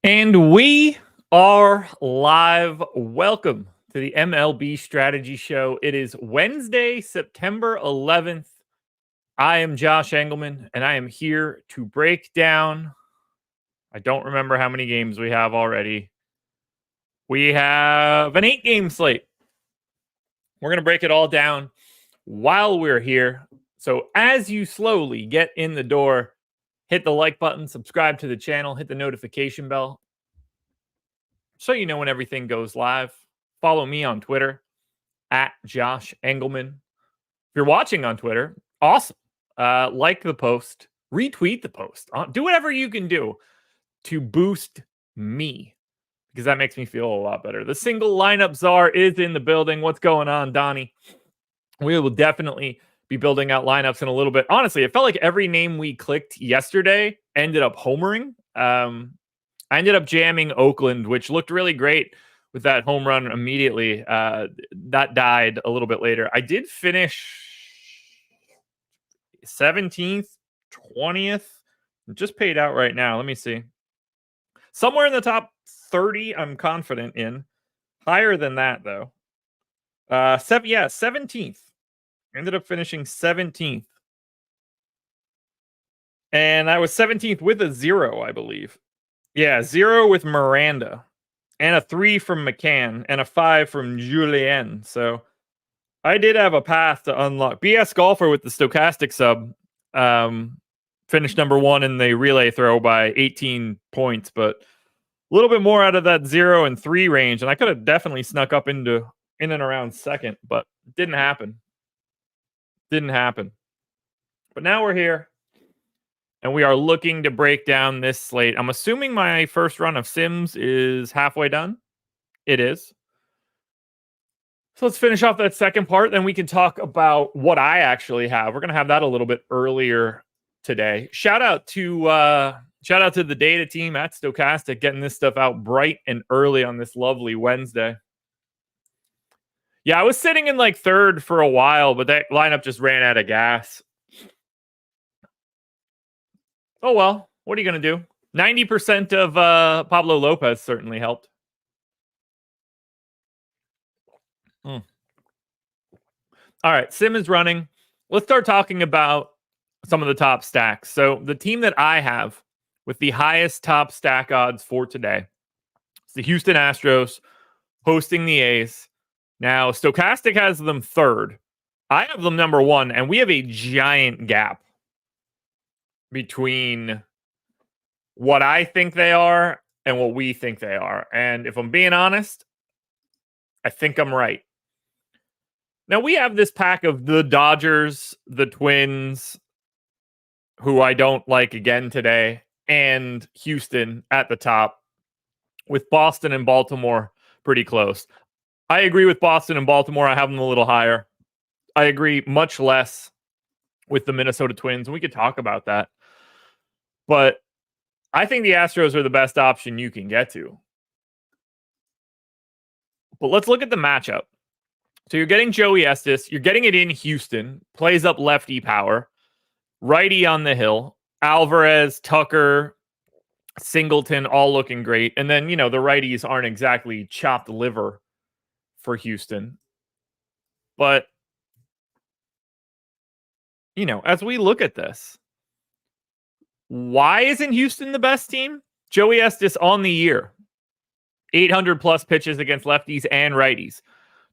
And we are live. Welcome to the MLB Strategy Show. It is Wednesday, September 11th. I am Josh Engleman, and I am here to break down. I don't remember how many games we have already. We have an 8-game slate. We're going to break it all down while we're here. So as you slowly get in the door, hit the like button, subscribe to the channel, hit the notification bell, so you know when everything goes live. Follow me on Twitter at Josh Engleman. If you're watching on Twitter, awesome. Like the post, retweet the post, do whatever you can do to boost me, because that makes me feel a lot better. The single lineup czar is in the building. What's going on, Donnie? We will definitely be building out lineups in a little bit. Honestly, it felt like every name we clicked yesterday ended up homering. I ended up jamming Oakland, which looked really great with that home run immediately. That died a little bit later. I did finish 17th, 20th. Just paid out right now. Let me see. Somewhere in the top 30, I'm confident in. Higher than that, though. 17th. Ended up finishing 17th. And I was 17th with a 0, I believe. Yeah, 0 with Miranda, and a 3 from McCann, and a 5 from Julien. So I did have a path to unlock. BS Golfer with the stochastic sub finished number 1 in the relay throw by 18 points, but a little bit more out of that 0 and 3 range, and I could have definitely snuck up in and around second, but it didn't happen. But now we're here. And we are looking to break down this slate. I'm assuming my first run of Sims is halfway done. It is. So let's finish off that second part. Then we can talk about what I actually have. We're going to have that a little bit earlier today. Shout out to the data team at Stochastic getting this stuff out bright and early on this lovely Wednesday. Yeah, I was sitting in like third for a while, but that lineup just ran out of gas. Oh, well, what are you going to do? 90% of Pablo Lopez certainly helped. All right, Sim is running. Let's start talking about some of the top stacks. So the team that I have with the highest top stack odds for today is the Houston Astros hosting the A's. Now, Stochastic has them third. I have them number 1, and we have a giant gap between what I think they are and what we think they are. And if I'm being honest, I think I'm right. Now, we have this pack of the Dodgers, the Twins, who I don't like again today, and Houston at the top, with Boston and Baltimore pretty close. I agree with Boston and Baltimore. I have them a little higher. I agree much less with the Minnesota Twins, and we could talk about that. But I think the Astros are the best option you can get to. But let's look at the matchup. So you're getting Joey Estes. You're getting it in Houston. Plays up lefty power. Righty on the hill. Alvarez, Tucker, Singleton, all looking great. And then, the righties aren't exactly chopped liver for Houston. But, as we look at this, why isn't Houston the best team? Joey Estes on the year. 800 plus pitches against lefties and righties.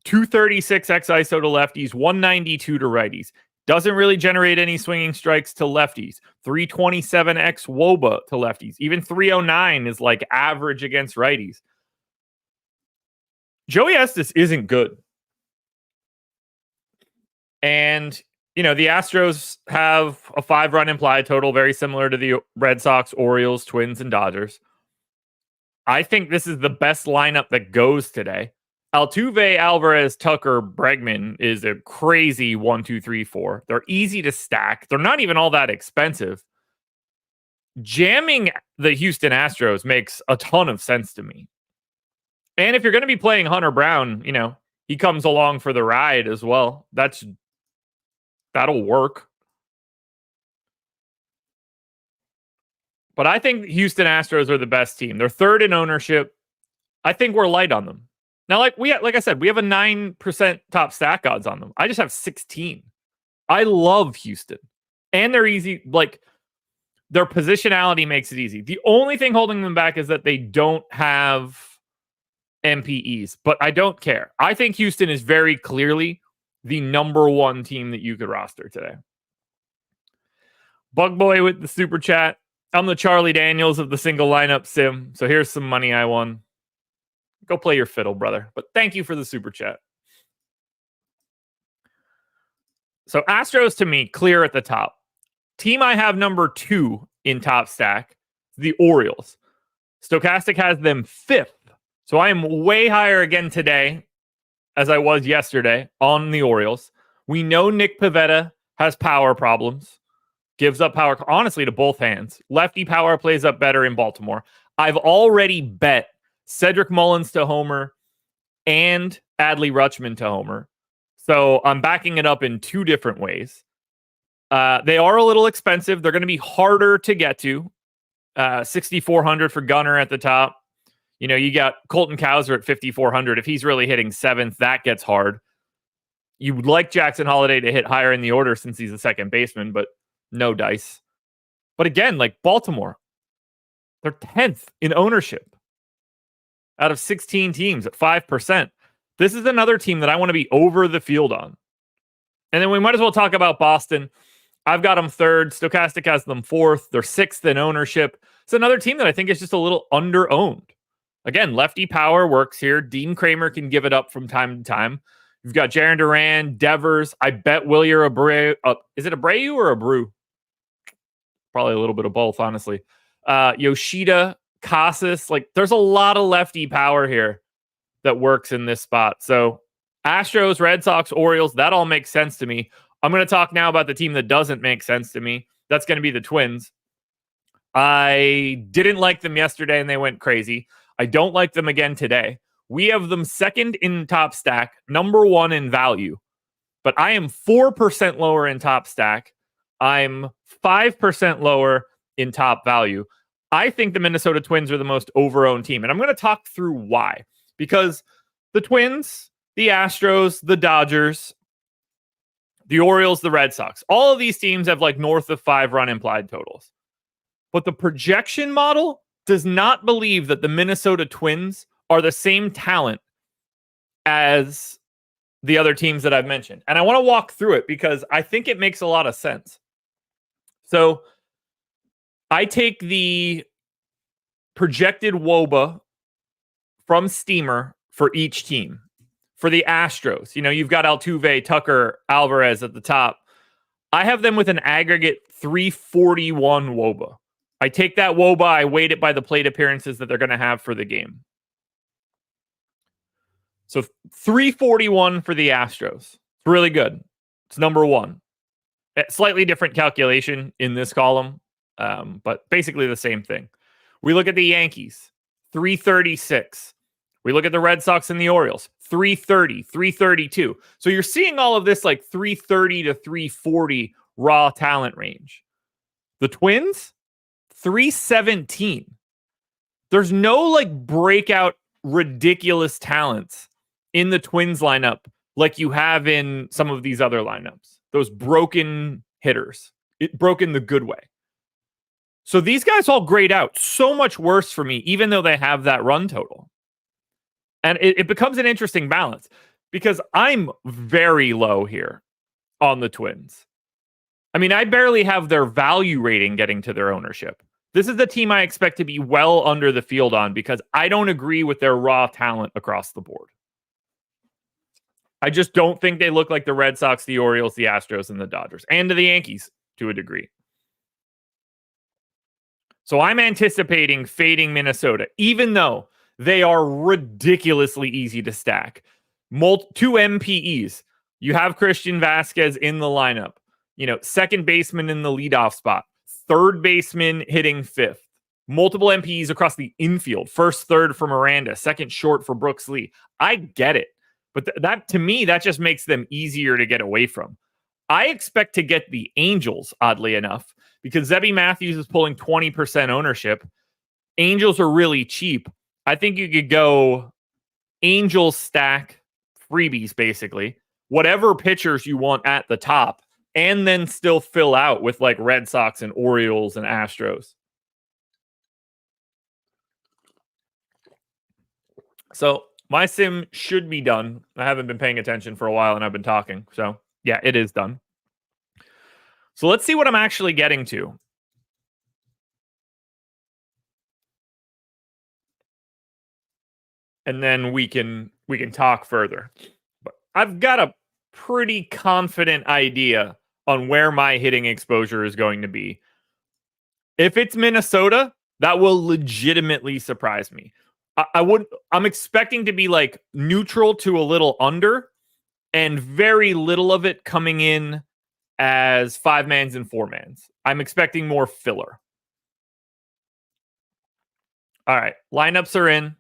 236 xISO to lefties, 192 to righties. Doesn't really generate any swinging strikes to lefties. 327 x WOBA to lefties. Even 309 is like average against righties. Joey Estes isn't good. And the Astros have a 5-run implied total, very similar to the Red Sox, Orioles, Twins, and Dodgers. I think this is the best lineup that goes today. Altuve, Alvarez, Tucker, Bregman is a crazy 1, 2, 3, 4. They're easy to stack. They're not even all that expensive. Jamming the Houston Astros makes a ton of sense to me. And if you're going to be playing Hunter Brown, he comes along for the ride as well. That'll work. But I think Houston Astros are the best team. They're third in ownership. I think we're light on them. Now, like I said, we have a 9% top stack odds on them. I just have 16. I love Houston. And they're easy. Like, their positionality makes it easy. The only thing holding them back is that they don't have MPEs, but I don't care. I think Houston is very clearly the number one team that you could roster today. Bug Boy with the super chat. I'm the Charlie Daniels of the single lineup sim. So here's some money I won. Go play your fiddle, brother. But thank you for the super chat. So Astros, to me, clear at the top. Team I have number 2 in top stack, the Orioles. Stochastic has them 5th. So I am way higher again today, as I was yesterday, on the Orioles. We know Nick Pivetta has power problems. Gives up power, honestly, to both hands. Lefty power plays up better in Baltimore. I've already bet Cedric Mullins to homer and Adley Rutschman to homer. So I'm backing it up in 2 different ways. They are a little expensive. They're going to be harder to get to. 6,400 for Gunnar at the top. You know, you got Colton Cowser at 5,400. If he's really hitting 7th, that gets hard. You would like Jackson Holliday to hit higher in the order since he's a second baseman, but no dice. But again, like Baltimore, they're 10th in ownership out of 16 teams at 5%. This is another team that I want to be over the field on. And then we might as well talk about Boston. I've got them 3rd. Stochastic has them 4th. They're 6th in ownership. It's another team that I think is just a little under-owned. Again, lefty power works here. Dean Kramer can give it up from time to time. You've got Jarren Duran, Devers. I bet Wilyer Abreu. Is it Abreu or Abreu? Probably a little bit of both, honestly. Yoshida, Casas. Like, there's a lot of lefty power here that works in this spot. So Astros, Red Sox, Orioles, that all makes sense to me. I'm going to talk now about the team that doesn't make sense to me. That's going to be the Twins. I didn't like them yesterday and they went crazy. I don't like them again today. We have them 2nd in top stack, number 1 in value. But I am 4% lower in top stack. I'm 5% lower in top value. I think the Minnesota Twins are the most over-owned team. And I'm going to talk through why. Because the Twins, the Astros, the Dodgers, the Orioles, the Red Sox, all of these teams have like north of 5 run implied totals. But the projection model does not believe that the Minnesota Twins are the same talent as the other teams that I've mentioned. And I want to walk through it because I think it makes a lot of sense. So I take the projected WOBA from Steamer for each team. For the Astros, you know, you've got Altuve, Tucker, Alvarez at the top. I have them with an aggregate 341 WOBA. I take that WOBA, I weight it by the plate appearances that they're going to have for the game. So 341 for the Astros. It's really good. It's number 1. Slightly different calculation in this column, but basically the same thing. We look at the Yankees, 336. We look at the Red Sox and the Orioles, 330, 332. So you're seeing all of this like 330 to 340 raw talent range. The Twins, 317. There's no like breakout ridiculous talents in the Twins lineup like you have in some of these other lineups. Those broken hitters. It broke in the good way. So these guys all grade out so much worse for me, even though they have that run total. And it becomes an interesting balance because I'm very low here on the Twins. I mean, I barely have their value rating getting to their ownership. This is the team I expect to be well under the field on because I don't agree with their raw talent across the board. I just don't think they look like the Red Sox, the Orioles, the Astros, and the Dodgers, and to the Yankees to a degree. So I'm anticipating fading Minnesota, even though they are ridiculously easy to stack. 2 MPEs. You have Christian Vasquez in the lineup. You know, second baseman in the leadoff spot. Third baseman hitting 5th. Multiple MPEs across the infield. First, third for Miranda. Second, short for Brooks Lee. I get it. But that to me, that just makes them easier to get away from. I expect to get the Angels, oddly enough, because Zebby Matthews is pulling 20% ownership. Angels are really cheap. I think you could go Angels stack freebies, basically. Whatever pitchers you want at the top, and then still fill out with like Red Sox and Orioles and Astros. So my sim should be done. I haven't been paying attention for a while and I've been talking. So yeah, it is done. So let's see what I'm actually getting to. And then we can talk further. But I've got a pretty confident idea on where my hitting exposure is going to be. If it's Minnesota, that will legitimately surprise me. I'm expecting to be like neutral to a little under, and very little of it coming in as 5-mans and 4-mans. I'm expecting more filler. All right, lineups are in.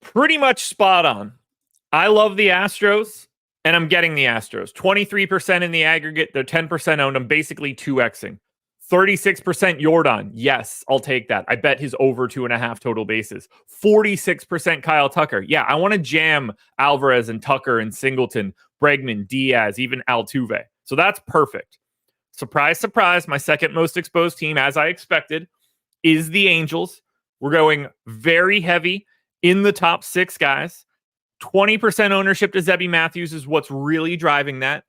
Pretty much spot on. I love the Astros, and I'm getting the Astros. 23% in the aggregate. They're 10% owned. I'm basically 2xing. 36% Yordan. Yes, I'll take that. I bet his over 2.5 total bases. 46% Kyle Tucker. Yeah, I want to jam Alvarez and Tucker and Singleton, Bregman, Diaz, even Altuve. So that's perfect. Surprise, surprise. My second most exposed team, as I expected, is the Angels. We're going very heavy in the top 6 guys. 20% ownership to Zebby Matthews is what's really driving that.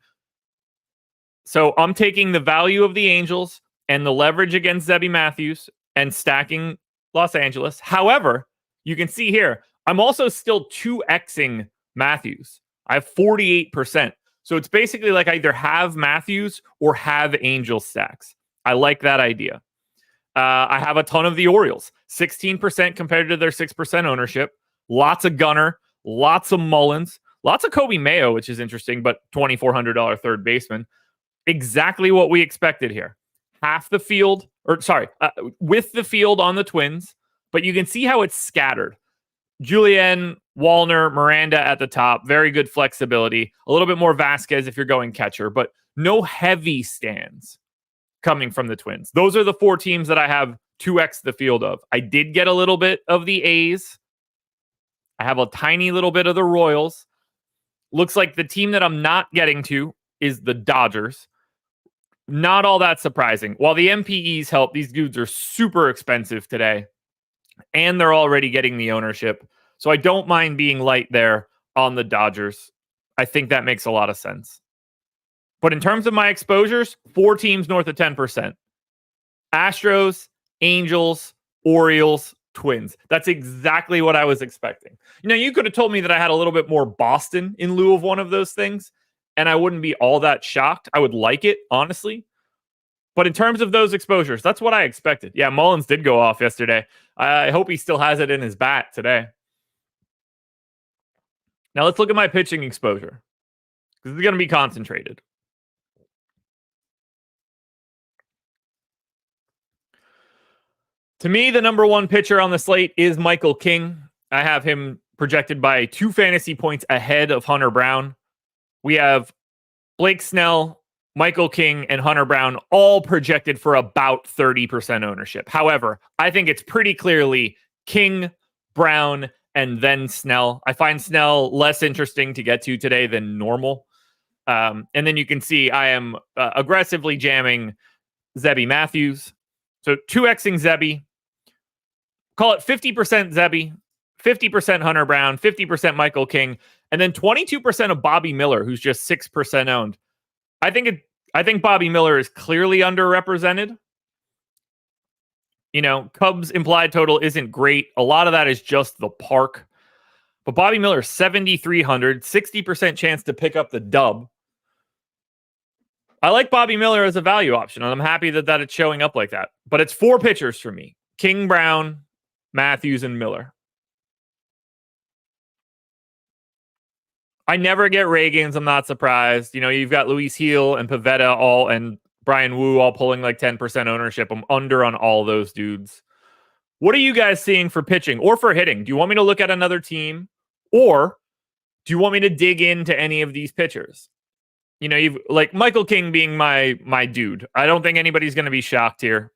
So I'm taking the value of the Angels and the leverage against Zebby Matthews and stacking Los Angeles. However, you can see here, I'm also still 2xing Matthews. I have 48%. So it's basically like I either have Matthews or have Angel stacks. I like that idea. I have a ton of the Orioles. 16% compared to their 6% ownership. Lots of Gunnar. Lots of Mullins. Lots of Kobe Mayo, which is interesting, but $2,400 third baseman. Exactly what we expected here. Half the field, with the field on the Twins, but you can see how it's scattered. Julian, Wallner, Miranda at the top, very good flexibility. A little bit more Vasquez if you're going catcher, but no heavy stands coming from the Twins. Those are the 4 teams that I have 2x the field of. I did get a little bit of the A's. I have a tiny little bit of the Royals. Looks like the team that I'm not getting to is the Dodgers. Not all that surprising. While the MPEs help, these dudes are super expensive today, and they're already getting the ownership. So I don't mind being light there on the Dodgers. I think that makes a lot of sense. But in terms of my exposures, 4 teams north of 10%. Astros, Angels, Orioles, Twins. That's exactly what I was expecting. You could have told me that I had a little bit more Boston in lieu of one of those things, and I wouldn't be all that shocked. I would like it, honestly. But in terms of those exposures, that's what I expected. Yeah, Mullins did go off yesterday. I hope he still has it in his bat today. Now let's look at my pitching exposure, because it's going to be concentrated. To me, the number 1 pitcher on the slate is Michael King. I have him projected by 2 fantasy points ahead of Hunter Brown. We have Blake Snell, Michael King, and Hunter Brown all projected for about 30% ownership. However, I think it's pretty clearly King, Brown, and then Snell. I find Snell less interesting to get to today than normal. And then you can see I am aggressively jamming Zebby Matthews. So 2xing Zebby. Call it 50% Zebby, 50% Hunter Brown, 50% Michael King, and then 22% of Bobby Miller, who's just 6% owned. I think Bobby Miller is clearly underrepresented. Cubs implied total isn't great. A lot of that is just the park. But Bobby Miller, 7,300, 60% chance to pick up the dub. I like Bobby Miller as a value option, and I'm happy that it's showing up like that. But it's 4 pitchers for me. King, Brown, Matthews, and Miller. I never get Reagans. I'm not surprised. You've got Luis Heel and Pivetta and Brian Wu all pulling like 10% ownership. I'm under on all those dudes. What are you guys seeing for pitching or for hitting? Do you want me to look at another team, or do you want me to dig into any of these pitchers? you've like Michael King being my dude. I don't think anybody's going to be shocked here.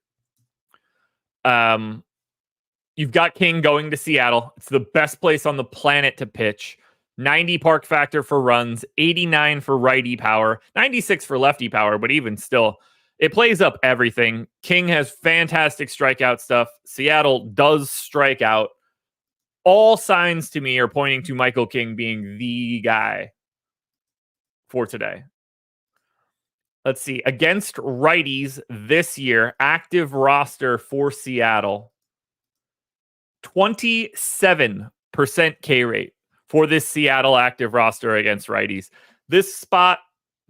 You've got King going to Seattle. It's the best place on the planet to pitch. 90 park factor for runs, 89 for righty power, 96 for lefty power, but even still, it plays up everything. King has fantastic strikeout stuff. Seattle does strike out. All signs to me are pointing to Michael King being the guy for today. Let's see. Against righties this year, active roster for Seattle, 27% K rate for this Seattle active roster against righties. This spot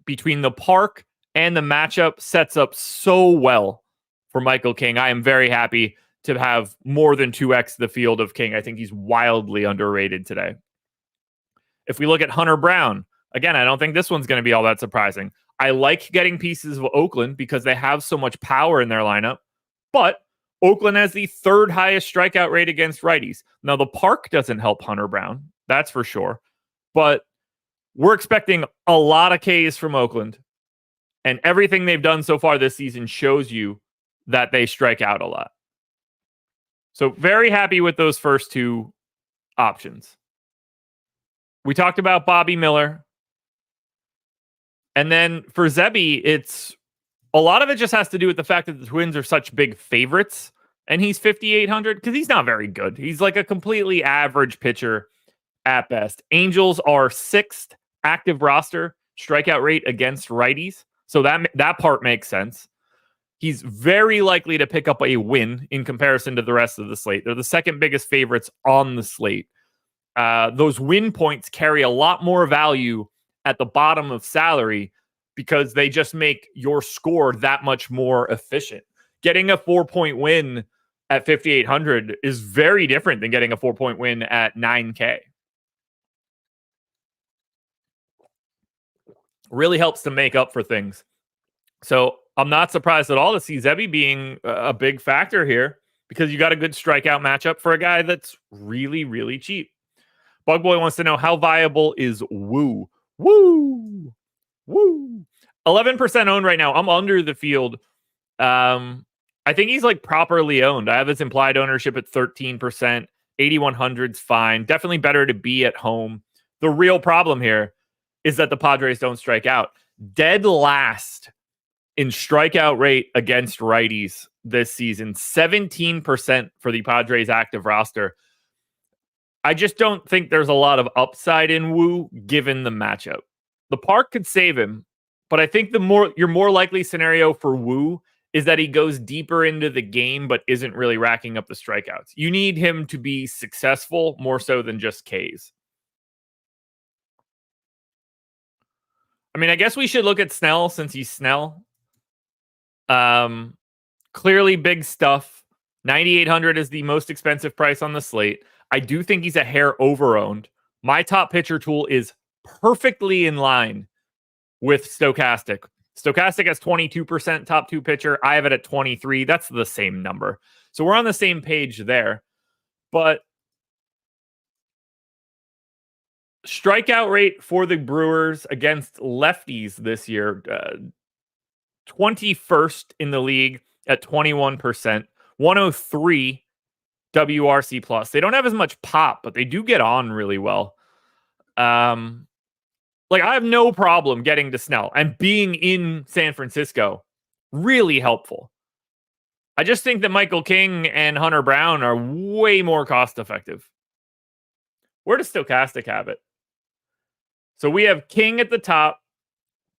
between the park and the matchup sets up so well for Michael King. I am very happy to have more than 2x the field of King. I think he's wildly underrated today. If we look at Hunter Brown, again, I don't think this one's going to be all that surprising. I like getting pieces of Oakland because they have so much power in their lineup, but Oakland has the third highest strikeout rate against righties. Now, the park doesn't help Hunter Brown, that's for sure, but we're expecting a lot of Ks from Oakland, and everything they've done so far this season shows you that they strike out a lot. So very happy with those first two options. We talked about Bobby Miller. And then for Zebby, it's a lot of it just has to do with the fact that the Twins are such big favorites. And he's 5,800 because he's not very good. He's like a completely average pitcher at best. Angels are sixth active roster strikeout rate against righties. So that part makes sense. He's very likely to pick up a win in comparison to the rest of the slate. They're the second biggest favorites on the slate. Those win points carry a lot more value at the bottom of salary because they just make your score that much more efficient. Getting a 4-point win at 5,800 is very different than getting a 4-point win at 9K. Really helps to make up for things. So I'm not surprised at all to see Zebby being a big factor here because you got a good strikeout matchup for a guy that's really, really cheap. Bug Boy wants to know, how viable is Woo? Woo! 11% owned right now. I'm under the field. I think he's like properly owned. I have his implied ownership at 13%. 8,100's fine. Definitely better to be at home. The real problem here is that the Padres don't strike out. Dead last in strikeout rate against righties this season. 17% for the Padres active roster. I just don't think there's a lot of upside in Woo given the matchup. The park could save him, but I think your more likely scenario for Woo is that he goes deeper into the game but isn't really racking up the strikeouts. You need him to be successful more so than just Ks. I mean, I guess we should look at Snell since he's Snell. Clearly big stuff. 9,800 is the most expensive price on the slate. I do think he's a hair over-owned. My top pitcher tool is perfectly in line with Stochastic. Stochastic has 22% top two pitcher. I have it at 23. That's the same number. So we're on the same page there. But strikeout rate for the Brewers against lefties this year, 21st in the league at 21%. 103 WRC plus. They don't have as much pop, but they do get on really well. Like, I have no problem getting to Snell, and being in San Francisco, really helpful. I just think that Michael King and Hunter Brown are way more cost effective. Where does Stochastic have it? So we have King at the top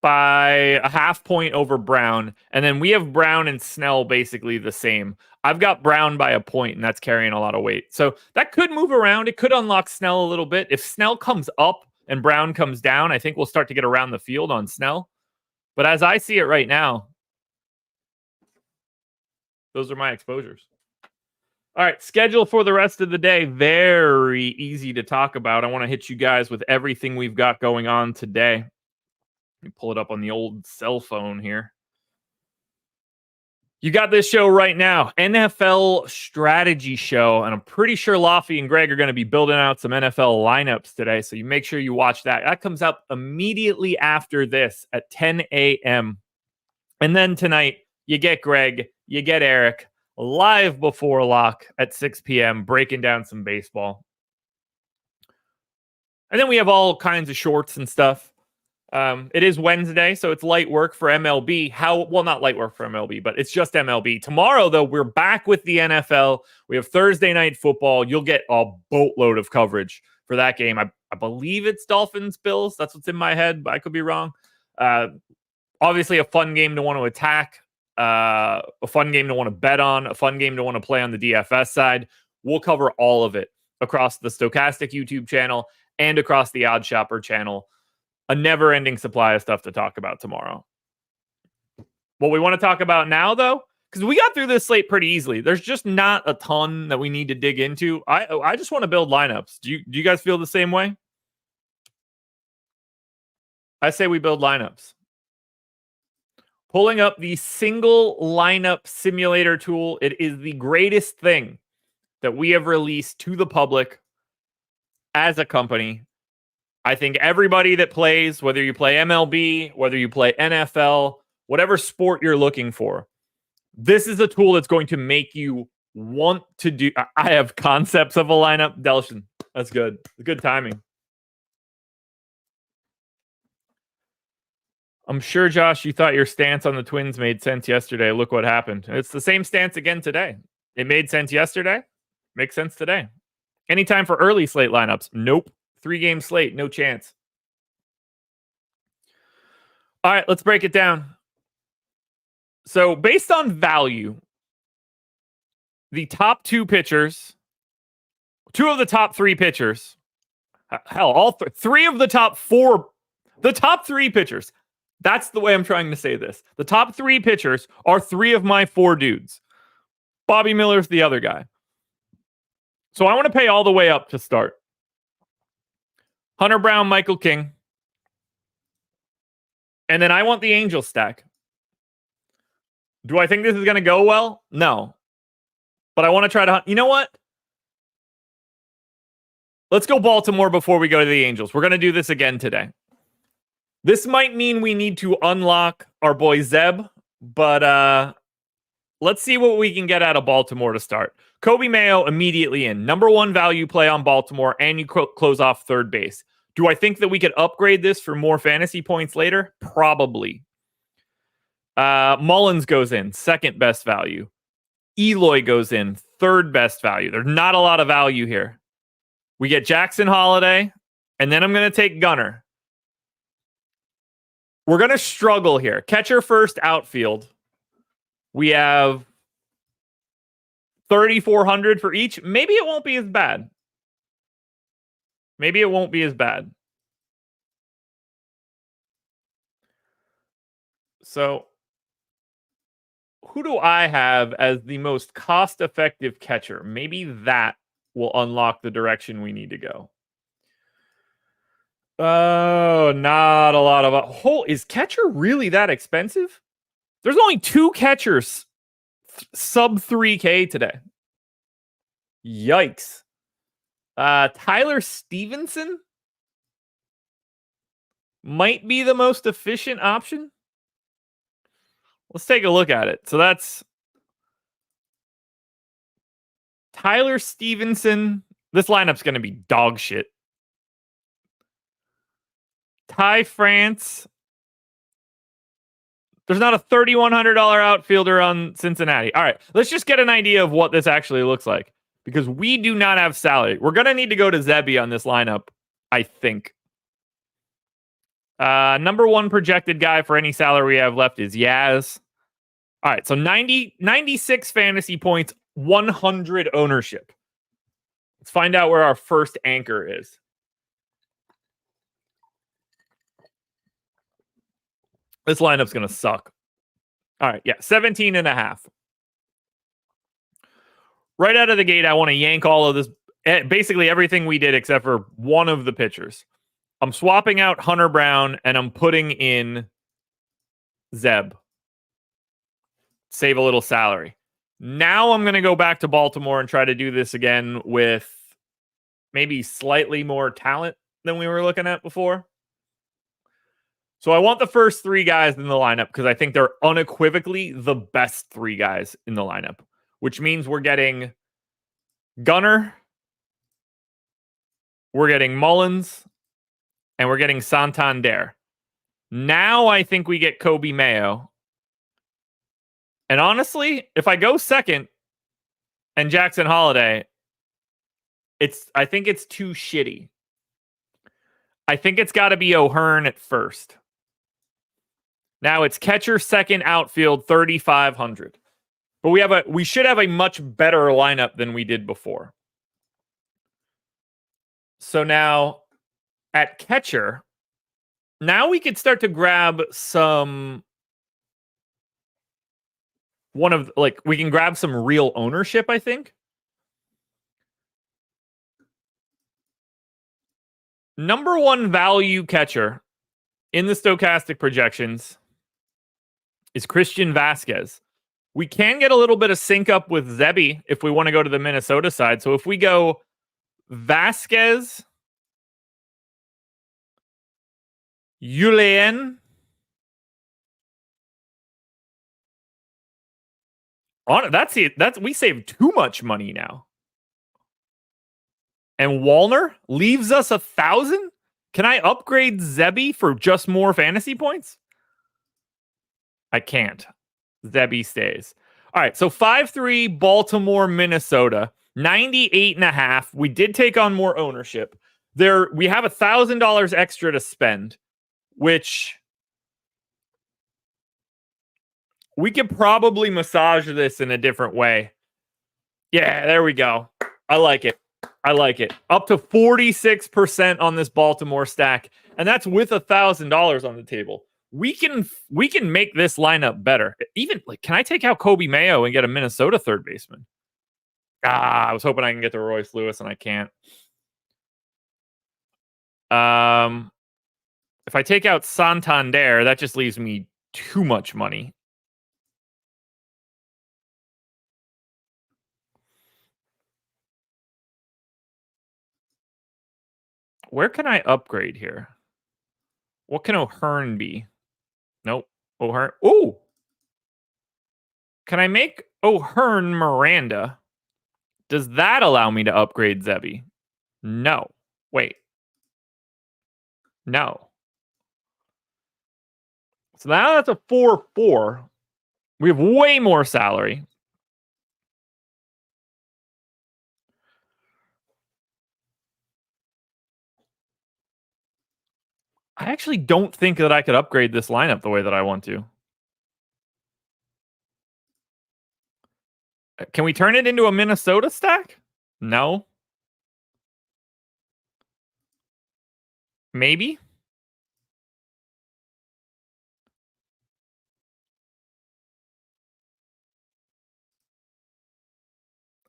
by a half point over Brown, and then we have Brown and Snell basically the same. I've got Brown by a point, and that's carrying a lot of weight. So that could move around. It could unlock Snell a little bit. If Snell comes up and Brown comes down, I think we'll start to get around the field on Snell. But as I see it right now, those are my exposures. All right, schedule for the rest of the day. Very easy to talk about. I want to hit you guys with everything we've got going on today. Let me pull it up on the old cell phone here. You got this show right now, NFL strategy show, and I'm pretty sure Laffy and Greg are going to be building out some NFL lineups today, so you make sure you watch that. That comes out immediately after this at 10 a.m. And then tonight, you get Greg, you get Eric, live before lock at 6 p.m., breaking down some baseball. And then we have all kinds of shorts and stuff. It is Wednesday, so it's light work for MLB. Not light work for MLB, but it's just MLB. Tomorrow, though, we're back with the NFL. We have Thursday night football. You'll get a boatload of coverage for that game. I believe it's Dolphins-Bills. That's what's in my head, but I could be wrong. Obviously, a fun game to want to attack, a fun game to want to bet on, a fun game to want to play on the DFS side. We'll cover all of it across the Stochastic YouTube channel and across the Odd Shopper channel. A never-ending supply of stuff to talk about tomorrow. What we want to talk about now, though, because we got through this slate pretty easily. There's just not a ton that we need to dig into. I just want to build lineups. Do you guys feel the same way? I say we build lineups. Pulling up the single lineup simulator tool. It is the greatest thing that we have released to the public as a company. I think everybody that plays, whether you play MLB, whether you play NFL, whatever sport you're looking for, this is a tool that's going to make you want to do. I have concepts of a lineup. Delshin, that's good. Good timing. I'm sure, Josh, you thought your stance on the Twins made sense yesterday. Look what happened. It's the same stance again today. It made sense yesterday. Makes sense today. Anytime for early slate lineups? Nope. 3-game slate, no chance. All right, let's break it down. So based on value, the top two pitchers, two of the top three pitchers, three of the top four, the top three pitchers. That's the way I'm trying to say this. The top three pitchers are three of my four dudes. Bobby Miller's the other guy. So I want to pay all the way up to start. Hunter Brown, Michael King. And then I want the Angel stack. Do I think this is going to go well? No. But I want to try to... You know what? Let's go Baltimore before we go to the Angels. We're going to do this again today. This might mean we need to unlock our boy Zeb, but let's see what we can get out of Baltimore to start. Kobe Mayo immediately in. Number one value play on Baltimore, and you close off third base. Do I think that we could upgrade this for more fantasy points later? Probably. Mullins goes in, second best value. Eloy goes in, third best value. There's not a lot of value here. We get Jackson Holiday, and then I'm going to take Gunnar. We're going to struggle here. Catcher first, outfield. We have 3,400 for each. Maybe it won't be as bad. Maybe it won't be as bad. So, who do I have as the most cost-effective catcher? Maybe that will unlock the direction we need to go. Oh, not a lot of... is catcher really that expensive? There's only two catchers sub 3K today. Yikes. Tyler Stevenson might be the most efficient option. Let's take a look at it. So that's Tyler Stevenson. This lineup's going to be dog shit. Ty France. There's not a $3,100 outfielder on Cincinnati. All right, let's just get an idea of what this actually looks like, because we do not have salary. We're going to need to go to Zebby on this lineup, I think. Number one projected guy for any salary we have left is Yaz. All right, so 96 fantasy points, 100 ownership. Let's find out where our first anchor is. This lineup's going to suck. All right, yeah, 17.5. Right out of the gate, I want to yank all of this, basically everything we did except for one of the pitchers. I'm swapping out Hunter Brown, and I'm putting in Zeb. save a little salary. Now I'm going to go back to Baltimore and try to do this again with maybe slightly more talent than we were looking at before. So I want the first three guys in the lineup because I think they're unequivocally the best three guys in the lineup, which means we're getting Gunnar, we're getting Mullins, and we're getting Santander. Now I think we get Kobe Mayo. And honestly, if I go second and Jackson Holiday, I think it's too shitty. I think it's got to be O'Hearn at first. Now it's catcher, second, outfield, 3,500. But we should have a much better lineup than we did before. So now at catcher, now we could start to grab we can grab some real ownership, I think. Number one value catcher in the stochastic projections is Christian Vasquez. We can get a little bit of sync up with Zebby if we want to go to the Minnesota side. So if we go Vasquez, Julien, we saved too much money now. And Wallner leaves us 1,000. Can I upgrade Zebby for just more fantasy points? I can't. Zebby stays. All right, so 5-3 Baltimore, Minnesota, 98.5. We did take on more ownership. We have $1,000 extra to spend, which we could probably massage this in a different way. Yeah, there we go. I like it. Up to 46% on this Baltimore stack, and that's with $1,000 on the table. We can make this lineup better. Even can I take out Kobe Mayo and get a Minnesota third baseman? I was hoping I can get to Royce Lewis, and I can't. If I take out Santander, that just leaves me too much money. Where can I upgrade here? What can O'Hearn be? Nope. O'Hearn. Ooh. Can I make O'Hearn Miranda? Does that allow me to upgrade Zebby? No. Wait. No. So now that's a 4-4. We have way more salary. I actually don't think that I could upgrade this lineup the way that I want to. Can we turn it into a Minnesota stack? No. Maybe.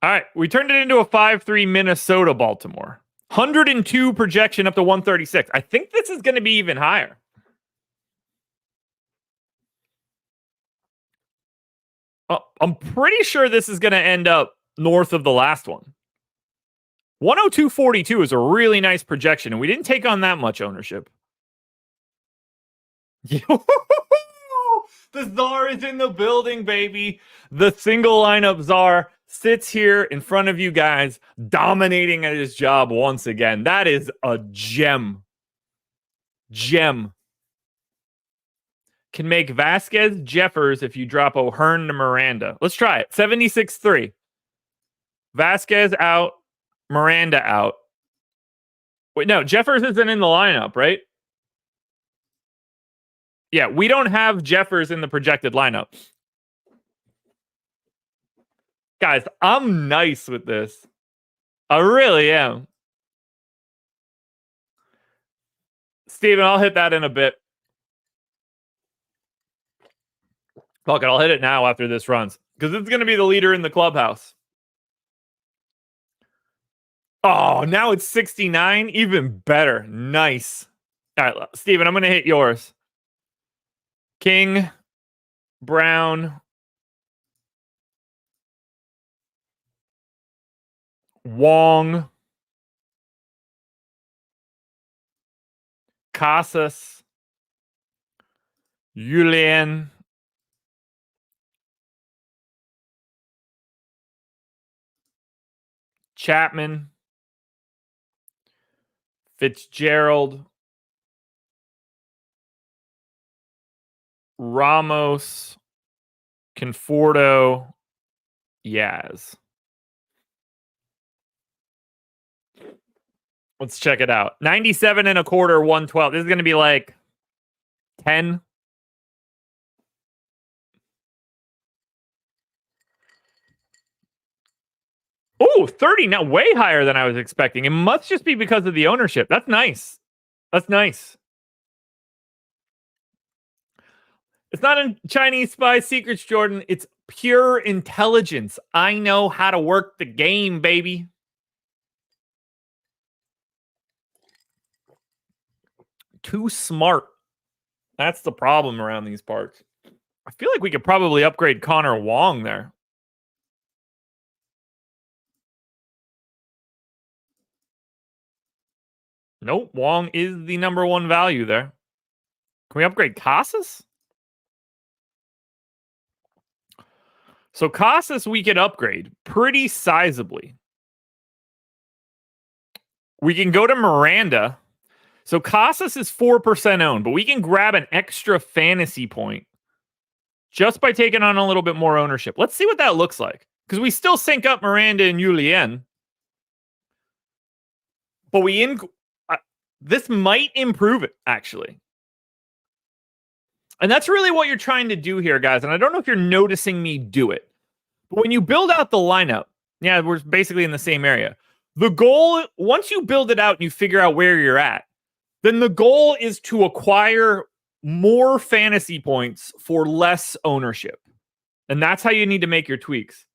All right, we turned it into a 5-3 Minnesota Baltimore. 102 projection up to 136. I think this is going to be even higher. I'm pretty sure this is going to end up north of the last one. 102.42 is a really nice projection, and we didn't take on that much ownership. The czar is in the building, baby. The single lineup czar sits here in front of you guys, dominating at his job once again. That is a gem. Can make Vasquez Jeffers if you drop O'Hearn to Miranda. Let's try it. 76-3. Vasquez out, Miranda out. Wait, no, Jeffers isn't in the lineup, right? Yeah, we don't have Jeffers in the projected lineup. Guys, I'm nice with this. I really am. Steven, I'll hit that in a bit. Fuck it, I'll hit it now after this runs. Because it's going to be the leader in the clubhouse. Oh, now it's 69. Even better. Nice. All right, Steven, I'm going to hit yours. King, Brown, Wong, Casas, Yulian, Chapman, Fitzgerald, Ramos, Conforto, Yaz. Let's check it out. 97 and a quarter, 112. This is going to be like 10. Oh, 30 now, way higher than I was expecting. It must just be because of the ownership. That's nice. That's nice. It's not a Chinese spy secrets, Jordan. It's pure intelligence. I know how to work the game, baby. Too smart. That's the problem around these parts. I feel like we could probably upgrade Connor Wong there. Nope, Wong is the number one value there. Can we upgrade Casas? So Casas we could upgrade pretty sizably. We can go to Miranda. So Casas is 4% owned, but we can grab an extra fantasy point just by taking on a little bit more ownership. Let's see what that looks like. Because we still sync up Miranda and Julien. But this might improve it, actually. And that's really what you're trying to do here, guys. And I don't know if you're noticing me do it. But when you build out the lineup, yeah, we're basically in the same area. The goal, once you build it out and you figure out where you're at, then the goal is to acquire more fantasy points for less ownership. And that's how you need to make your tweaks.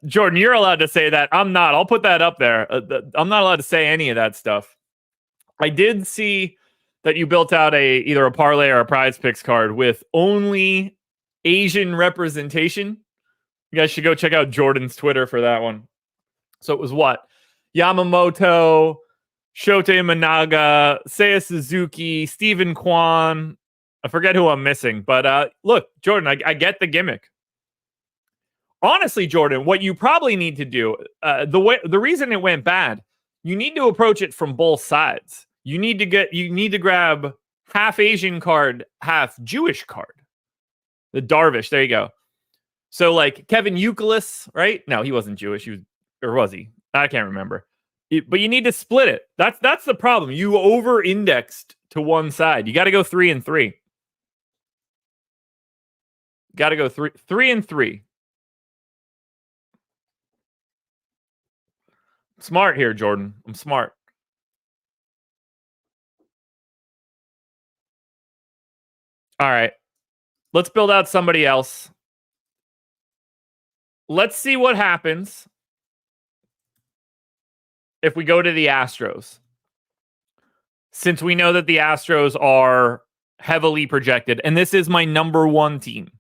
Jordan, you're allowed to say that. I'm not. I'll put that up there. I'm not allowed to say any of that stuff. I did see that you built out either a parlay or a prize picks card with only Asian representation. You guys should go check out Jordan's Twitter for that one. So it was what? Yamamoto, Shota Imanaga, Seiya Suzuki, Stephen Kwan. I forget who I'm missing. But look, Jordan, I get the gimmick. Honestly, Jordan, what you probably need to do, the reason it went bad, you need to approach it from both sides. You need to grab half Asian card, half Jewish card. The Darvish, there you go. So like Kevin Youkilis, right? No, he wasn't Jewish. Was he? I can't remember. But you need to split it. That's the problem. You over-indexed to one side. You got to go 3 and 3. Got to go 3 and 3. Smart here, Jordan. I'm smart. All right. Let's build out somebody else. Let's see what happens if we go to the Astros. Since we know that the Astros are heavily projected, and this is my number one team.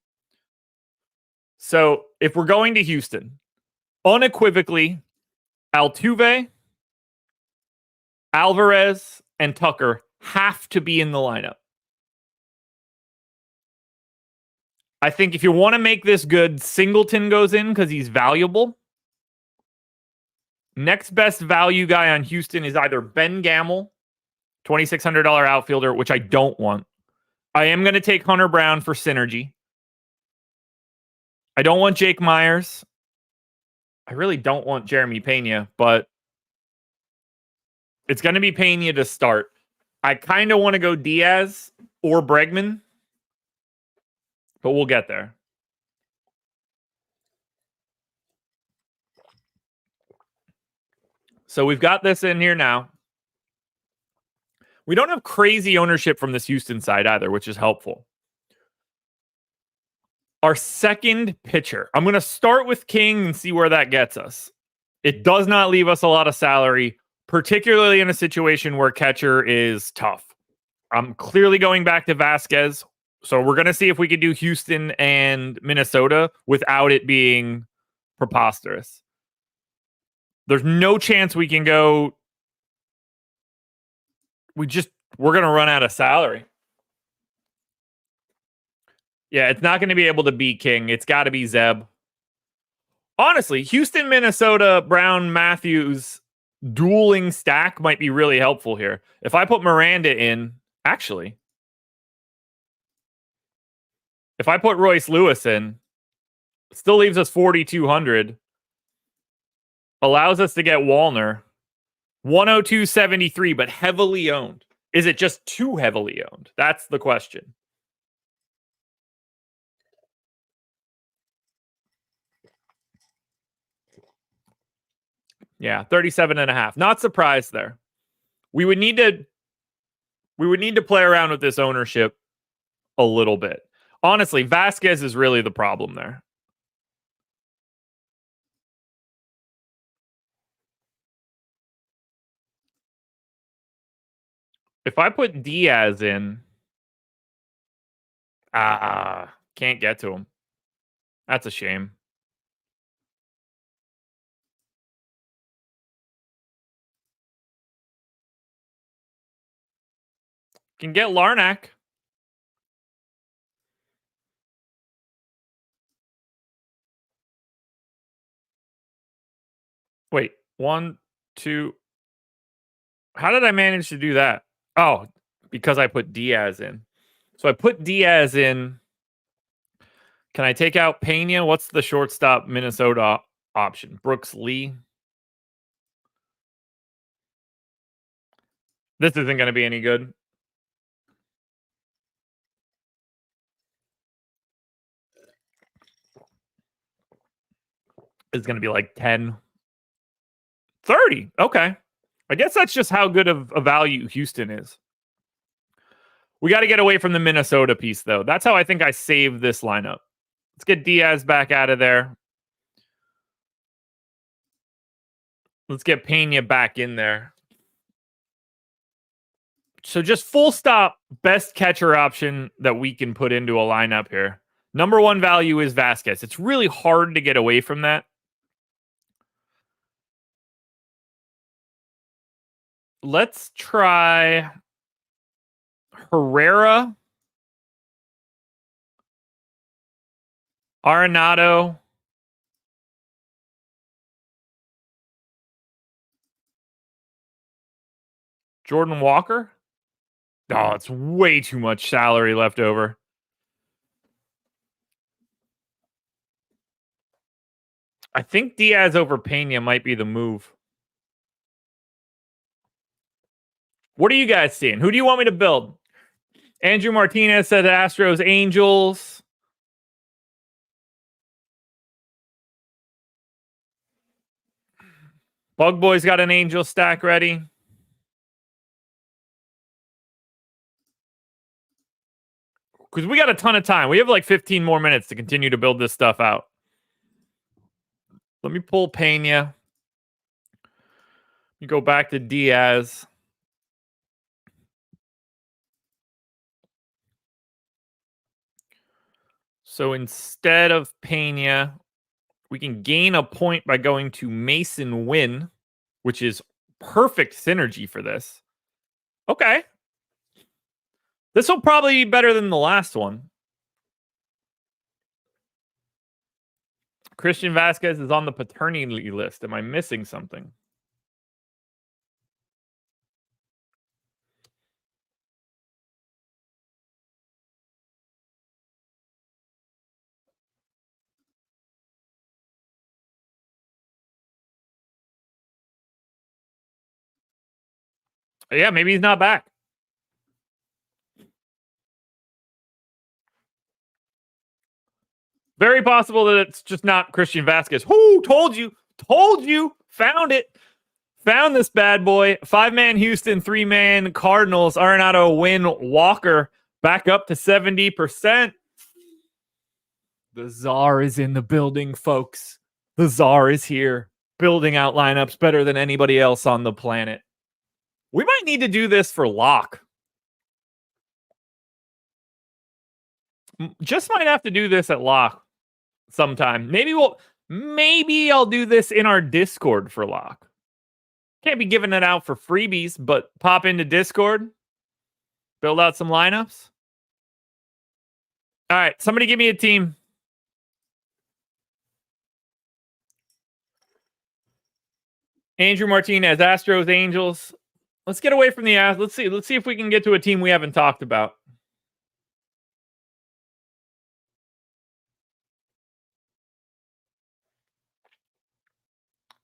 So if we're going to Houston, unequivocally, Altuve, Alvarez, and Tucker have to be in the lineup. I think if you want to make this good, Singleton goes in because he's valuable. Next best value guy on Houston is either Ben Gamel, $2,600 outfielder, which I don't want. I am going to take Hunter Brown for synergy. I don't want Jake Myers. I really don't want Jeremy Pena, but it's going to be Pena to start. I kind of want to go Diaz or Bregman, but we'll get there. So we've got this in here now. We don't have crazy ownership from this Houston side either, which is helpful. Our second pitcher. I'm going to start with King and see where that gets us. It does not leave us a lot of salary, particularly in a situation where catcher is tough. I'm clearly going back to Vasquez. So we're going to see if we can do Houston and Minnesota without it being preposterous. There's no chance we can go. We're going to run out of salary. Yeah, it's not going to be able to beat King. It's got to be Zeb. Honestly, Houston, Minnesota, Brown, Matthews dueling stack might be really helpful here. If I put Miranda in, actually, if I put Royce Lewis in, it still leaves us 4,200. Allows us to get Wallner. 102.73, but heavily owned. Is it just too heavily owned? That's the question. Yeah, 37.5. Not surprised there. We would need to play around with this ownership a little bit. Honestly, Vasquez is really the problem there. If I put Diaz in, can't get to him. That's a shame. Can get Larnack. Wait, 1, 2. How did I manage to do that? Oh, because I put Diaz in. So I put Diaz in. Can I take out Pena? What's the shortstop Minnesota option? Brooks Lee. This isn't going to be any good. It's going to be like 10. 30. Okay. I guess that's just how good of a value Houston is. We got to get away from the Minnesota piece, though. That's how I think I save this lineup. Let's get Diaz back out of there. Let's get Pena back in there. So just full stop, best catcher option that we can put into a lineup here. Number one value is Vasquez. It's really hard to get away from that. Let's try Herrera, Arenado, Jordan Walker. Oh, it's way too much salary left over. I think Diaz over Pena might be the move. What are you guys seeing? Who do you want me to build? Andrew Martinez said Astros, Angels. Bug Boy's got an Angel stack ready. Because we got a ton of time. We have like 15 more minutes to continue to build this stuff out. Let me pull Pena. You go back to Diaz. So instead of Pena, we can gain a point by going to Mason Wynn, which is perfect synergy for this. Okay. This will probably be better than the last one. Christian Vasquez is on the paternity list. Am I missing something? Yeah, maybe he's not back. Very possible that it's just not Christian Vasquez. Who told you? Told you. Found it. Found this bad boy. 5-man Houston, 3-man Cardinals. Arenado, Wynn, Walker back up to 70%. The czar is in the building, folks. The czar is here, building out lineups better than anybody else on the planet. We might need to do this for lock. Just might have to do this at lock sometime. Maybe we'll Maybe I'll do this in our Discord for lock. Can't be giving it out for freebies, but pop into Discord, build out some lineups. All right, somebody give me a team. Andrew Martinez, Astros, Angels. Let's get away from the Astros. Let's see if we can get to a team we haven't talked about.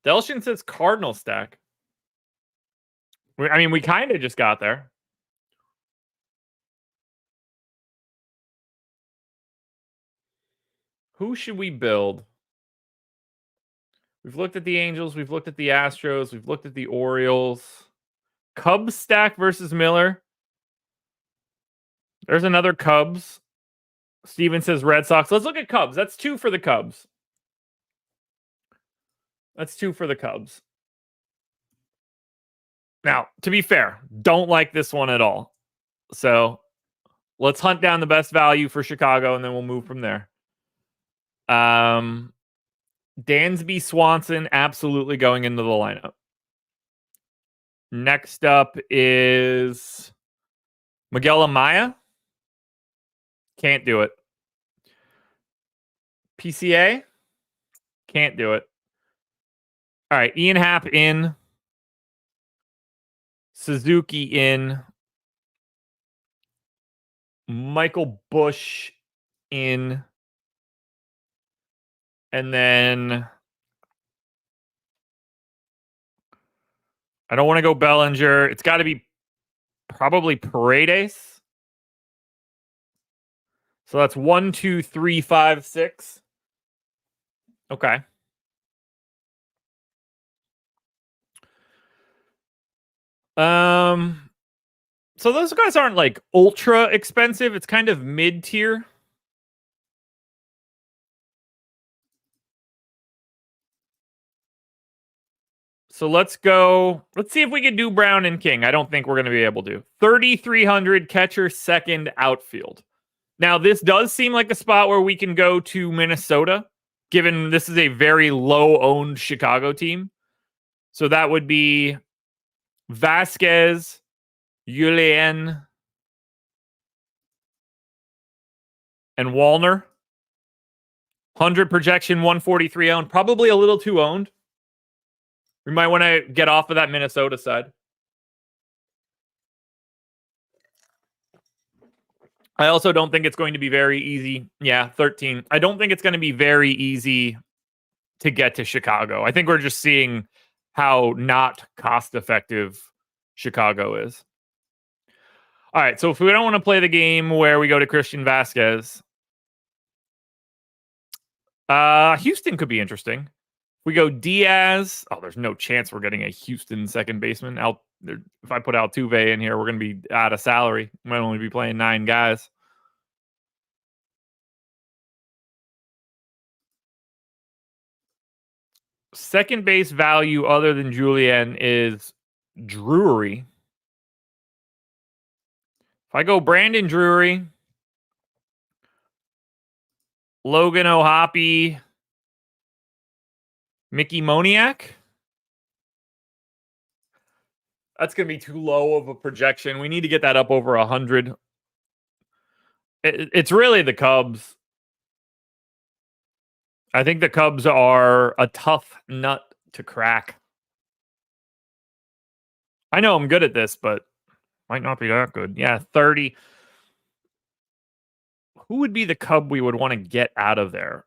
Delshin says Cardinal stack. I mean, we kind of just got there. Who should we build? We've looked at the Angels. We've looked at the Astros. We've looked at the Orioles. Cubs stack versus Miller. There's another Cubs. Steven says Red Sox. Let's look at Cubs. That's 2 for the Cubs. That's 2 for the Cubs. Now, to be fair, don't like this one at all. So let's hunt down the best value for Chicago, and then we'll move from there. Dansby Swanson absolutely going into the lineup. Next up is Miguel Amaya. Can't do it. PCA. Can't do it. All right, Ian Happ in. Suzuki in. Michael Busch in. And then I don't want to go Bellinger. It's got to be probably Paredes. So that's 1, 2, 3, 5, 6. Okay. So those guys aren't like ultra expensive. It's kind of mid tier. So let's go. Let's see if we can do Brown and King. I don't think we're going to be able to. 3,300 catcher, second outfield. Now, this does seem like a spot where we can go to Minnesota, given this is a very low-owned Chicago team. So that would be Vasquez, Julien, and Wallner. 100 projection, 143 owned. Probably a little too owned. We might want to get off of that Minnesota side. I also don't think it's going to be very easy. Yeah, 13. I don't think it's going to be very easy to get to Chicago. I think we're just seeing how not cost-effective Chicago is. All right, so if we don't want to play the game where we go to Christian Vasquez, Houston could be interesting. We go Diaz. Oh, there's no chance we're getting a Houston second baseman. If I put Altuve in here, we're going to be out of salary. We might only be playing 9 guys. Second base value other than Julien is Drury. If I go Brandon Drury, Logan O'Hoppe, Mickey Moniak, that's going to be too low of a projection. We need to get that up over 100. It's really the Cubs. I think the Cubs are a tough nut to crack. I know I'm good at this, but might not be that good. Yeah, 30. Who would be the Cub we would want to get out of there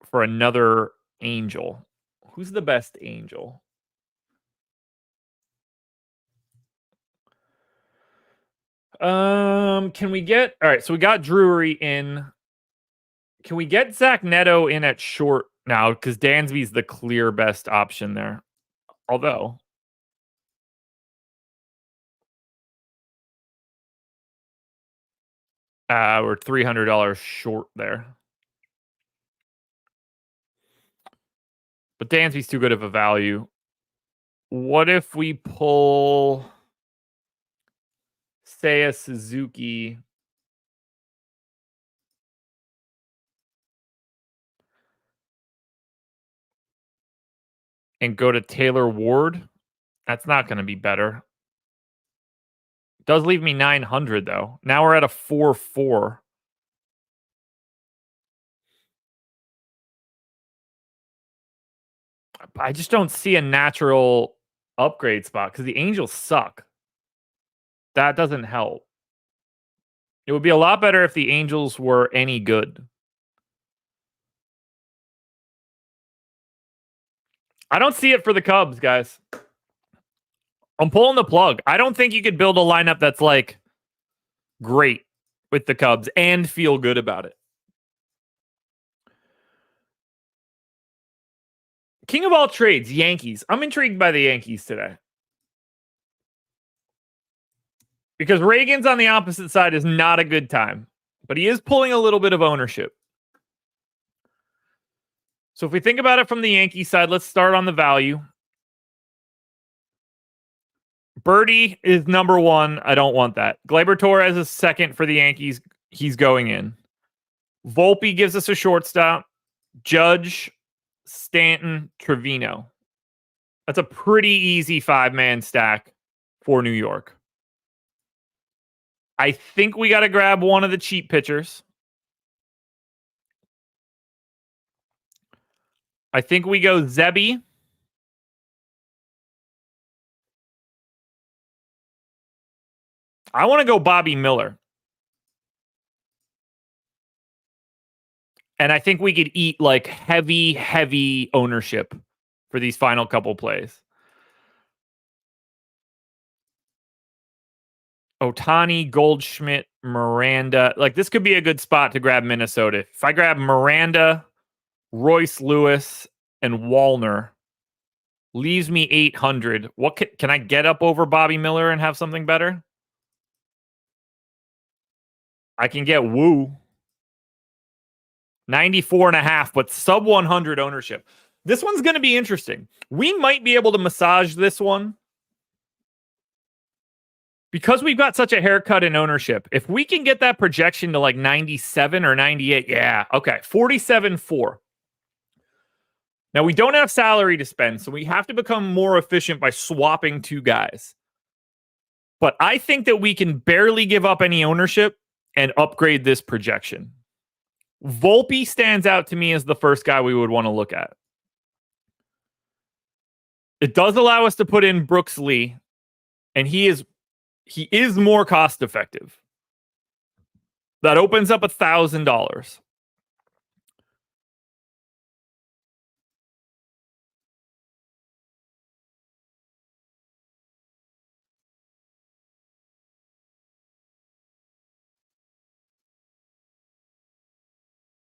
for another Angel? Who's the best Angel? Can we get... All right, so we got Drury in. Can we get Zach Neto in at short now? Because Dansby's the clear best option there. Although... we're $300 short there. But Dansby's too good of a value. What if we pull... say a Suzuki... and go to Taylor Ward. That's not going to be better. Does leave me 900 though. Now we're at a 4-4. I just don't see a natural upgrade spot because the Angels suck. That doesn't help. It would be a lot better if the Angels were any good. I don't see it for the Cubs, guys. I'm pulling the plug. I don't think you could build a lineup that's like great with the Cubs and feel good about it. King of all trades, Yankees. I'm intrigued by the Yankees today. Because Reagan's on the opposite side is not a good time, but he is pulling a little bit of ownership. So if we think about it from the Yankee side, let's start on the value. Birdie is number one. I don't want that. Gleyber Torres is second for the Yankees. He's going in. Volpe gives us a shortstop. Judge, Stanton, Trevino. That's a pretty easy 5-man stack for New York. I think we got to grab one of the cheap pitchers. I think we go Zebby. I want to go Bobby Miller. And I think we could eat like heavy ownership for these final couple plays. Ohtani, Goldschmidt, Miranda. Like this could be a good spot to grab Minnesota. If I grab Miranda, Royce Lewis, and Wallner, leaves me 800. What can I get up over Bobby Miller and have something better? I can get Woo. 94.5, but sub 100 ownership. This one's going to be interesting. We might be able to massage this one because we've got such a haircut in ownership. If we can get that projection to like 97 or 98, yeah, okay, 47.4. Now, we don't have salary to spend, so we have to become more efficient by swapping two guys. But I think that we can barely give up any ownership and upgrade this projection. Volpe stands out to me as the first guy we would want to look at. It does allow us to put in Brooks Lee, and he is more cost effective. That opens up $1,000.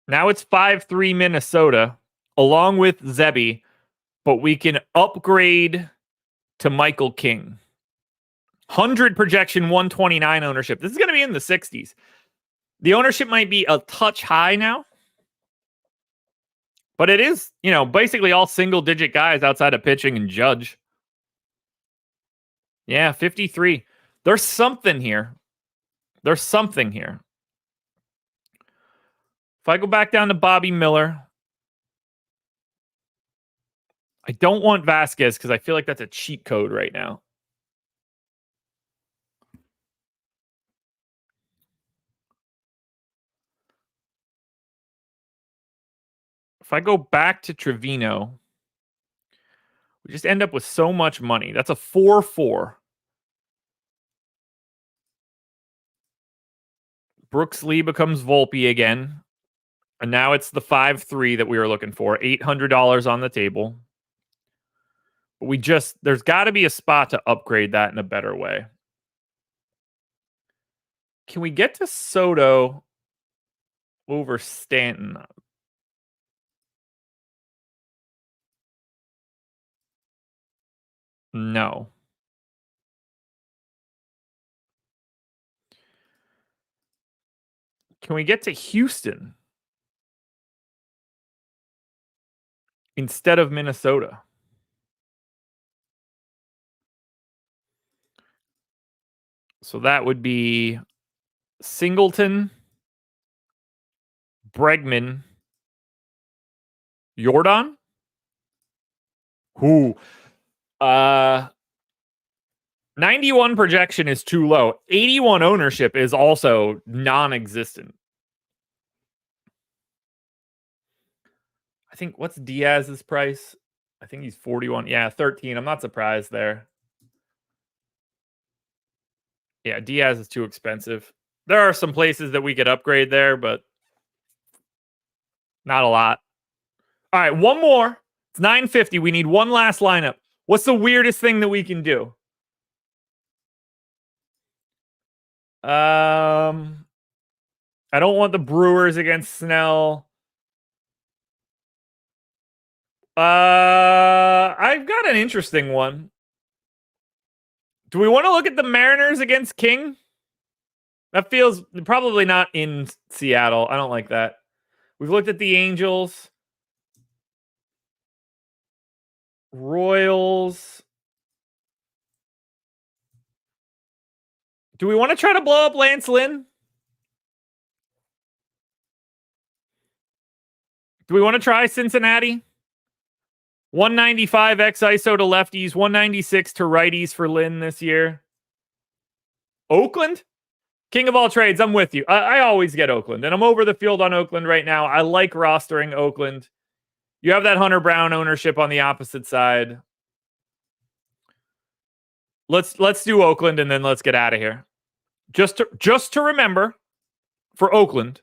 Now it's 5-3 Minnesota, along with Zebby, but we can upgrade to Michael King. 100 projection, 129 ownership. This is going to be in the 60s. The ownership might be a touch high now, but it is, basically all single-digit guys outside of pitching and Judge. Yeah, 53. There's something here. If I go back down to Bobby Miller, I don't want Vasquez because I feel like that's a cheat code right now. If I go back to Trevino, we just end up with so much money. That's a 4-4. Brooks Lee becomes Volpe again. And now it's the 5-3 that we were looking for. $800 on the table. But there's got to be a spot to upgrade that in a better way. Can we get to Soto over Stanton? No. Can we get to Houston instead of Minnesota? So that would be Singleton, Bregman, Jordan. Who? 91 projection is too low. 81 ownership is also non-existent. I think, what's Diaz's price? I think he's 41. Yeah, 13. I'm not surprised there. Yeah, Diaz is too expensive. There are some places that we could upgrade there, but not a lot. All right, one more. It's 950. We need one last lineup. What's the weirdest thing that we can do? I don't want the Brewers against Snell. I've got an interesting one. Do we want to look at the Mariners against King? That feels probably not in Seattle. I don't like that. We've looked at the Angels, Royals. Do we want to try to blow up Lance Lynn? Do we want to try Cincinnati? 195 x ISO to lefties, 196 to righties for Lynn this year. Oakland? King of all trades, I'm with you. I always get Oakland, and I'm over the field on Oakland right now. I like rostering Oakland. You have that Hunter Brown ownership on the opposite side. Let's do Oakland, and then let's get out of here. Just to remember, for Oakland,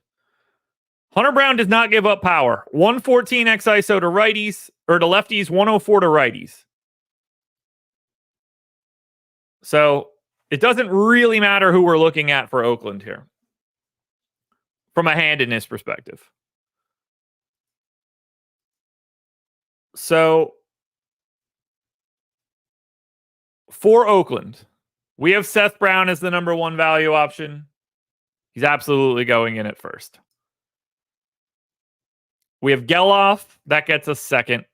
Hunter Brown does not give up power. 114 x ISO to righties, or to lefties, 104 to righties. So it doesn't really matter who we're looking at for Oakland here, from a handedness perspective. So for Oakland, we have Seth Brown as the number one value option. He's absolutely going in at first. We have Geloff. That gets us second.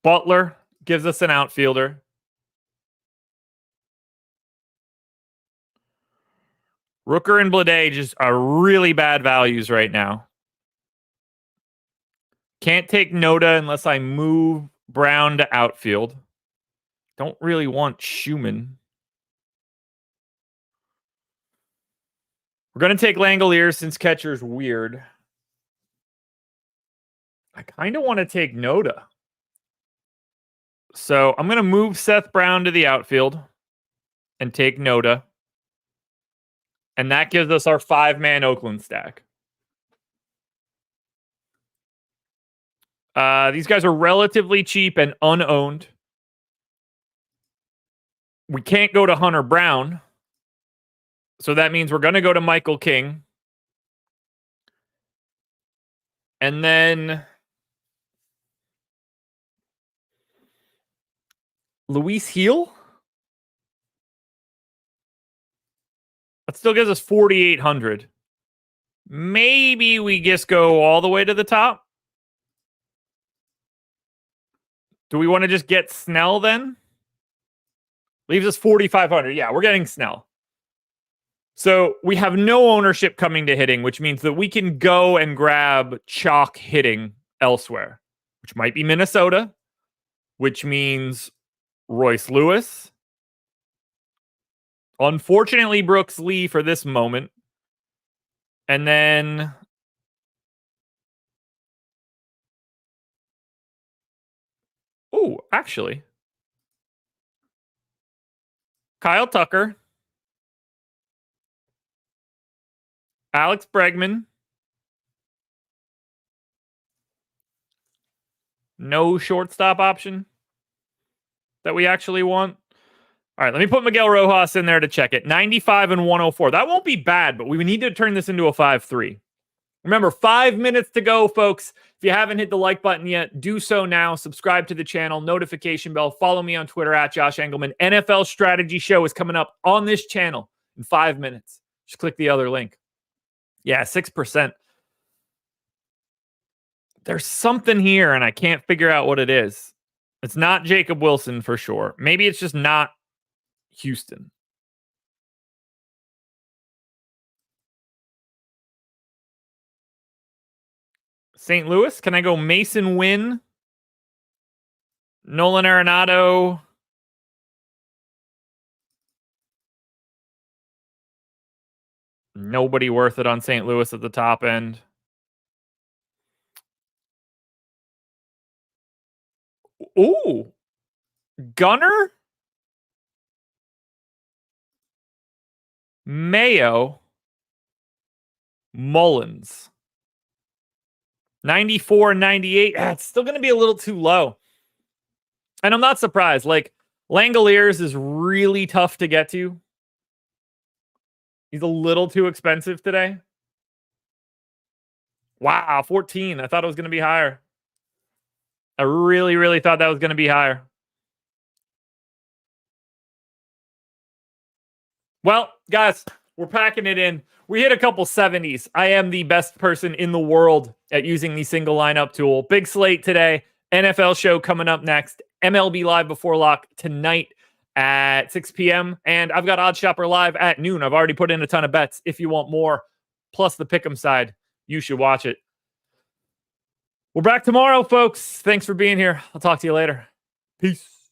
Butler gives us an outfielder. Rooker and Blade just are really bad values right now. Can't take Noda unless I move Brown to outfield. Don't really want Schumann. We're going to take Langolier since catcher's weird. I kind of want to take Noda. So I'm going to move Seth Brown to the outfield and take Noda. And that gives us our 5-man Oakland stack. These guys are relatively cheap and unowned. We can't go to Hunter Brown. So that means we're going to go to Michael King. And then Luis Heel. That still gives us 4,800. Maybe we just go all the way to the top. Do we want to just get Snell then? Leaves us 4,500. Yeah, we're getting Snell. So we have no ownership coming to hitting, which means that we can go and grab chalk hitting elsewhere, which might be Minnesota, which means Royce Lewis. Unfortunately, Brooks Lee for this moment. And then actually, Kyle Tucker, Alex Bregman, no shortstop option that we actually want. All right, let me put Miguel Rojas in there to check it. 95 and 104. That won't be bad, but we need to turn this into a 5-3. Remember, 5 minutes to go, folks. If you haven't hit the like button yet, do so now. Subscribe to the channel, notification bell. Follow me on Twitter at Josh Engleman. NFL Strategy Show is coming up on this channel in 5 minutes. Just click the other link. Yeah, 6%. There's something here, and I can't figure out what it is. It's not Jacob Wilson for sure. Maybe it's just not Houston. St. Louis, can I go Mason Wynn Nolan Arenado. Nobody worth it on St. Louis at the top end. Ooh. Gunner? Mayo. Mullins. 94 and 98. It's still going to be a little too low. And I'm not surprised. Like, Langoliers is really tough to get to. He's a little too expensive today. Wow, 14. I thought it was going to be higher. I really, really thought that was going to be higher. Well, guys, we're packing it in. We hit a couple 70s. I am the best person in the world at using the single lineup tool. Big slate today. NFL show coming up next. MLB Live before lock tonight at 6 p.m. And I've got Odd Shopper Live at noon. I've already put in a ton of bets. If you want more, plus the pick'em side, you should watch it. We're back tomorrow, folks. Thanks for being here. I'll talk to you later. Peace.